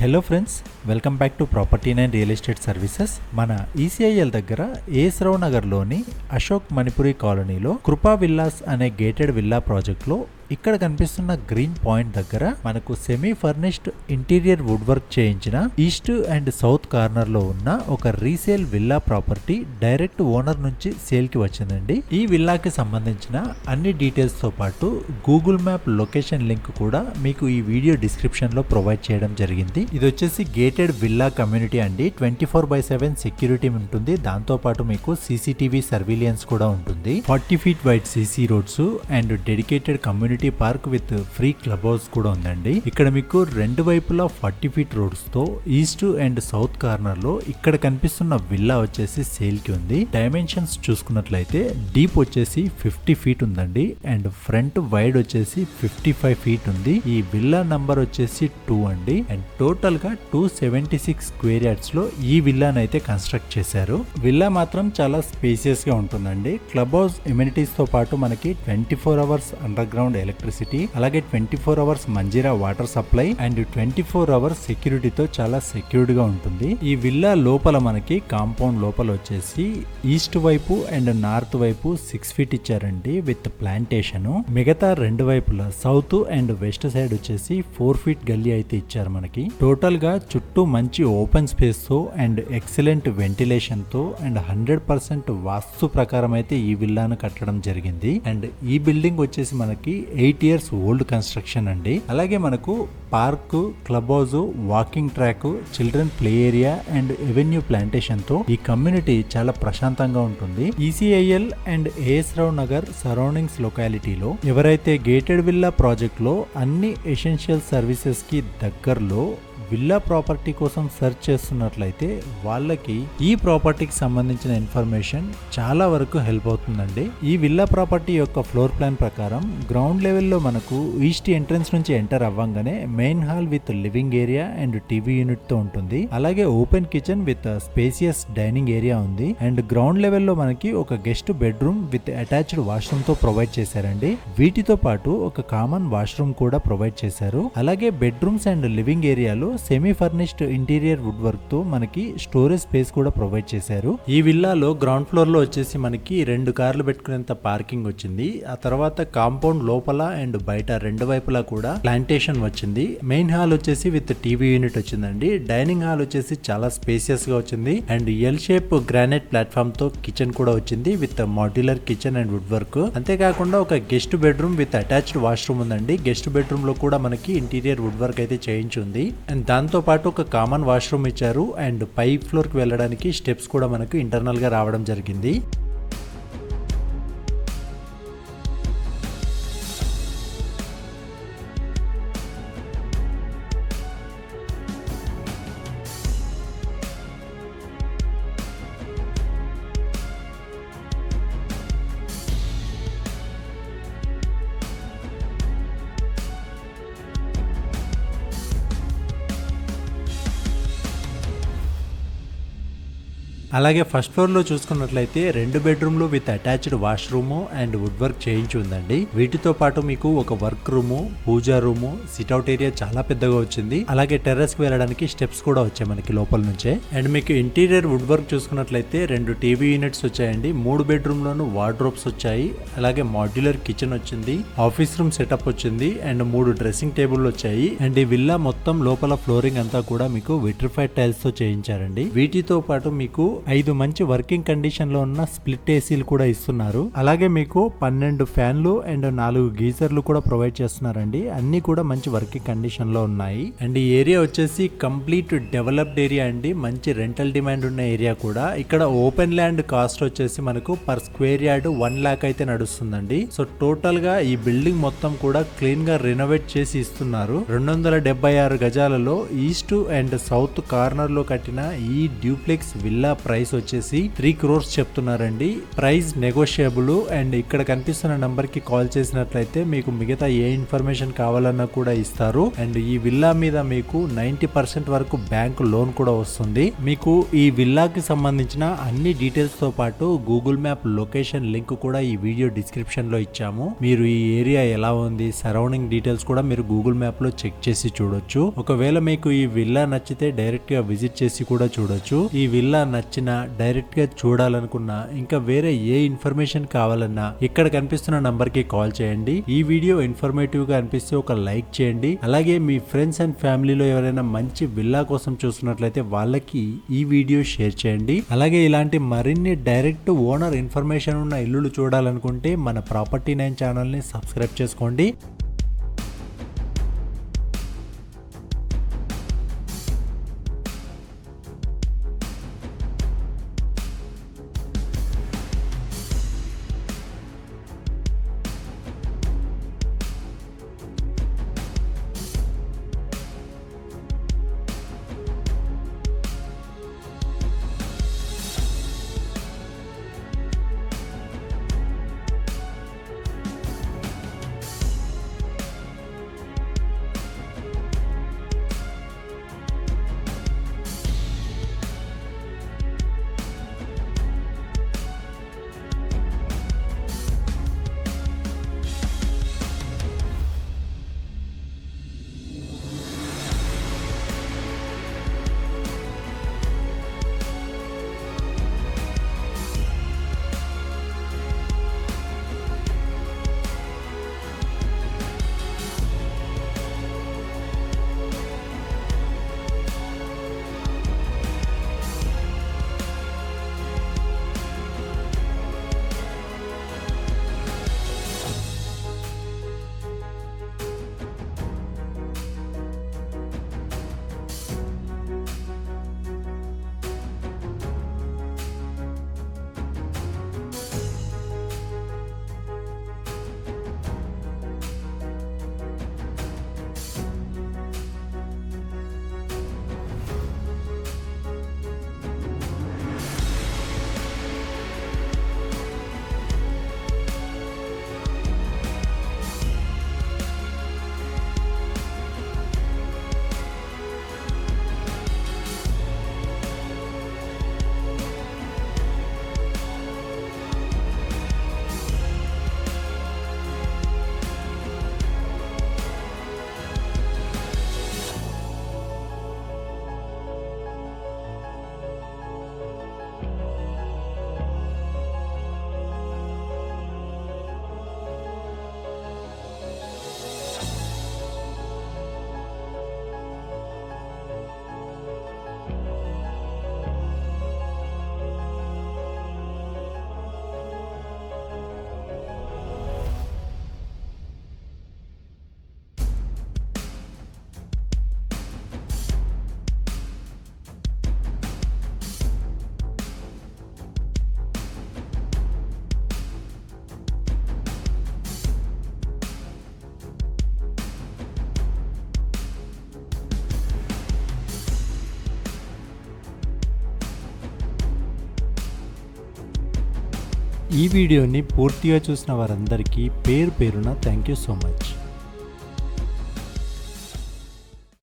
Hello friends, welcome back to property and real estate services. మన ECIL దగ్గర as రావు నగర్లోని అశోక్ మణిపురి కాలనీలో కృపా విల్లాస్ అనే గేటెడ్ విల్లా ప్రాజెక్ట్లో ఇక్కడ కనిపిస్తున్న గ్రీన్ పాయింట్ దగ్గర మనకు semi furnished interior wood work చేయించిన ఈస్ట్ అండ్ సౌత్ కార్నర్ లో ఉన్న ఒక resale villa property direct owner నుంచి సేల్ కి వచ్చిందండి. ఈ విల్లాకి సంబంధించిన అన్ని డీటెయిల్స్ తో పాటు గూగుల్ మ్యాప్ లొకేషన్ లింక్ కూడా మీకు ఈ వీడియో డిస్క్రిప్షన్ లో ప్రొవైడ్ చేయడం జరిగింది. ఇది వచ్చేసి గేటెడ్ విల్లా కమ్యూనిటీ అండి. 24/7 సెక్యూరిటీ ఉంటుంది. దాంతో పాటు మీకు సీసీటీవీ సర్వీలియన్స్ కూడా ఉంటుంది. 40 feet wide CC roads and dedicated community park with free club house కూడా ఉందండి. ఇక్కడ మీకు రెండు వైపులా 40 feet రోడ్స్ తో ఈస్ట్ అండ్ సౌత్ కార్నర్ లో ఇక్కడ కనిపిస్తున్న విల్లా వచ్చేసి సేల్ కి ఉంది. డైమెన్షన్స్ చూసుకున్నట్లయితే డీప్ వచ్చేసి 50 feet ఉందండి అండ్ ఫ్రంట్ వైడ్ వచ్చేసి 55 feet ఉంది. ఈ విల్లా నంబర్ వచ్చేసి 2 అండి అండ్ టోటల్ గా 276 స్క్వేర్ యార్డ్స్ లో ఈ విల్లాను అయితే కన్స్ట్రక్ట్ చేశారు. విల్లా మాత్రం చాలా స్పేసియస్ గా ఉంటుందండి. క్లబ్ హౌస్ ఎమ్యూనిటీస్ తో పాటు మనకి 24 hours అండర్ గ్రౌండ్ ఎలక్ట్రిసిటీ, అలాగే 24 hours Manjira water supply and 24 hours సెక్యూరిటీతో చాలా సెక్యూర్డ్ గా ఉంటుంది. ఈ విల్లా లోపల మనకి కాంపౌండ్ లోపల వచ్చేసి ఈస్ట్ వైపు అండ్ నార్త్ వైపు 6 feet ఇచ్చారండి విత్ ప్లాంటేషన్. మిగతా రెండు వైపులా సౌత్ అండ్ వెస్ట్ సైడ్ వచ్చేసి 4 feet గల్లీ అయితే ఇచ్చారు మనకి. టోటల్ గా చుట్టూ మంచి ఓపెన్ స్పేస్ తో అండ్ ఎక్సలెంట్ వెంటిలేషన్ తో అండ్ 100% వాస్తు ప్రకారం అయితే ఈ విల్లాను కట్టడం జరిగింది. అండ్ ఈ బిల్డింగ్ వచ్చేసి మనకి 8 years ఓల్డ్ కన్స్ట్రక్షన్ అండి. అలాగే మనకు park, club house, walking track, children play area and avenue plantation తో ఈ కమ్యూనిటీ చాలా ప్రశాంతంగా ఉంటుంది. ECIL and AS Rao Nagar surroundings లొకాలిటీలో ఎవరైతే గేటెడ్ విల్లా ప్రాజెక్ట్ లో అన్ని ఎసెన్షియల్ సర్వీసెస్ కి దగ్గరలో విల్లా ప్రాపర్టీ కోసం సెర్చ్ చేస్తున్నట్లయితే వాళ్ళకి ఈ ప్రాపర్టీకి సంబంధించిన ఇన్ఫర్మేషన్ చాలా వరకు హెల్ప్ అవుతుందండి. ఈ విల్లా ప్రాపర్టీ యొక్క ఫ్లోర్ ప్లాన్ ప్రకారం గ్రౌండ్ లెవెల్లో మనకు ఈస్ట్ ఎంట్రన్స్ నుంచి ఎంటర్ అవ్వంగానే main hall with living area and TV unit తో ఉంటుంది. అలాగే open kitchen with spacious dining area ఉంది. అండ్ గ్రౌండ్ లెవెల్లో మనకి ఒక guest bedroom with attached washroom తో ప్రొవైడ్ చేశారండి. వీటితో పాటు ఒక కామన్ వాష్రూమ్ కూడా ప్రొవైడ్ చేశారు. అలాగే బెడ్రూమ్స్ అండ్ లివింగ్ ఏరియాలో semi furnished interior wood work తో మనకి స్టోరేజ్ స్పేస్ కూడా ప్రొవైడ్ చేశారు. ఈ విల్లాలో గ్రౌండ్ ఫ్లోర్ లో వచ్చేసి మనకి 2 కార్లు పెట్టుకునేంత పార్కింగ్ వచ్చింది. ఆ తర్వాత కాంపౌండ్ లోపల అండ్ బయట రెండు వైపులా కూడా ప్లాంటేషన్ వచ్చింది. మెయిన్ హాల్ వచ్చేసి విత్ టీవీ యూనిట్ వచ్చిందండి. డైనింగ్ హాల్ వచ్చేసి చాలా స్పేసియస్ గా వచ్చింది and L shape granite platform తో కిచెన్ కూడా వచ్చింది with modular kitchen and wood work. అంతేకాకుండా ఒక guest bedroom with attached washroom ఉందండి. గెస్ట్ బెడ్రూమ్ లో కూడా మనకి ఇంటీరియర్ వుడ్ వర్క్ అయితే చేయించుంది. అండ్ దాంతో పాటు ఒక కామన్ వాష్రూమ్ ఇచ్చారు అండ్ పై ఫ్లోర్ కి వెళ్ళడానికి స్టెప్స్ కూడా మనకు ఇంటర్నల్ గా రావడం జరిగింది. అలాగే ఫస్ట్ ఫ్లోర్ లో చూసుకున్నట్లయితే 2 బెడ్రూమ్లు with attached washroom and wood work చేయించి ఉందండి. వీటితో పాటు మీకు ఒక వర్క్ రూము, పూజా రూము, సిట్అవుట్ ఏరియా చాలా పెద్దగా వచ్చింది. అలాగే టెర్రస్ కి వెళ్ళడానికి స్టెప్స్ కూడా వచ్చాయి మనకి లోపల నుంచే. అండ్ మీకు ఇంటీరియర్ వుడ్ వర్క్ చూసుకున్నట్లయితే 2 టీవీ యూనిట్స్ వచ్చాయండి. 3 బెడ్రూమ్ లోను వార్డ్రోబ్స్ వచ్చాయి. అలాగే మాడ్యులర్ కిచెన్ వచ్చింది, ఆఫీస్ రూమ్ సెటప్ వచ్చింది అండ్ 3 డ్రెస్సింగ్ టేబుల్ వచ్చాయి. అండ్ ఈ విల్లా మొత్తం లోపల ఫ్లోరింగ్ అంతా కూడా మీకు విట్రిఫైడ్ టైల్స్ తో చేయించారండి. వీటితో పాటు మీకు 5 మంచి వర్కింగ్ కండిషన్ లో ఉన్న స్ప్లిట్ ఏసీలు కూడా ఇస్తున్నారు. అలాగే మీకు 12 ఫ్యాన్లు అండ్ 4 గీజర్లు కూడా ప్రొవైడ్ చేస్తున్నారండి. అన్ని కూడా మంచి వర్కింగ్ కండిషన్ లో ఉన్నాయి. అండ్ ఈ ఏరియా వచ్చేసి కంప్లీట్ డెవలప్డ్ ఏరియా అండి. మంచి రెంటల్ డిమాండ్ ఉన్న ఏరియా కూడా. ఇక్కడ ఓపెన్ ల్యాండ్ కాస్ట్ వచ్చేసి మనకు పర్ స్క్వేర్ యార్డ్ 1 lakh అయితే నడుస్తుందండి. సో టోటల్ గా ఈ బిల్డింగ్ మొత్తం కూడా క్లీన్ గా రెనోవేట్ చేసి ఇస్తున్నారు. 276 గజాలలో ఈస్ట్ అండ్ సౌత్ కార్నర్ లో కట్టిన ఈ డ్యూప్లెక్స్ విల్లా ప్రైస్ వచ్చేసి 3 crores చెప్తున్నారండి. Price negotiable. అండ్ ఇక్కడ కనిపిస్తున్న నంబర్ కి కాల్ చేసినట్లయితే మీకు మిగతా ఏ ఇన్ఫర్మేషన్ కావాలన్నా కూడా ఇస్తారు. అండ్ ఈ విల్లా మీద మీకు 90% వరకు బ్యాంక్ లోన్ కూడా వస్తుంది. మీకు ఈ విల్లాకి సంబంధించిన అన్ని డీటెయిల్స్ తో పాటు గూగుల్ మ్యాప్ లొకేషన్ లింక్ కూడా ఈ వీడియో డిస్క్రిప్షన్ లో ఇచ్చాము. మీరు ఈ ఏరియా ఎలా ఉంది, సరౌండింగ్ డీటెయిల్స్ కూడా మీరు గూగుల్ మ్యాప్ లో చెక్ చేసి చూడొచ్చు. ఒకవేళ మీకు ఈ విల్లా నచ్చితే డైరెక్ట్ గా విజిట్ చేసి కూడా చూడొచ్చు. ఈ విల్లా నచ్చిన డైరెక్ట్ గా చూడాలనుకున్నా ఇంకా వేరే ఏ ఇన్ఫర్మేషన్ కావాలన్నా ఇక్కడ కనిపిస్తున్న నంబర్ కి కాల్ చేయండి. ఈ వీడియో ఇన్ఫర్మేటివ్ గా అనిపిస్తే ఒక లైక్ చేయండి. అలాగే మీ ఫ్రెండ్స్ అండ్ ఫ్యామిలీలో ఎవరైనా మంచి విల్లా కోసం చూస్తున్నట్లయితే వాళ్ళకి ఈ వీడియో షేర్ చేయండి. అలాగే ఇలాంటి మరిన్ని డైరెక్ట్ ఓనర్ ఇన్ఫర్మేషన్ ఉన్న ఇల్లులు చూడాలనుకుంటే మన ప్రాపర్టీ 9 ఛానల్ ని సబ్స్క్రైబ్ చేసుకోండి. ఈ వీడియోని పూర్తిగా చూసిన వారందరికీ పేరు పేరున థ్యాంక్ యూ సో మచ్.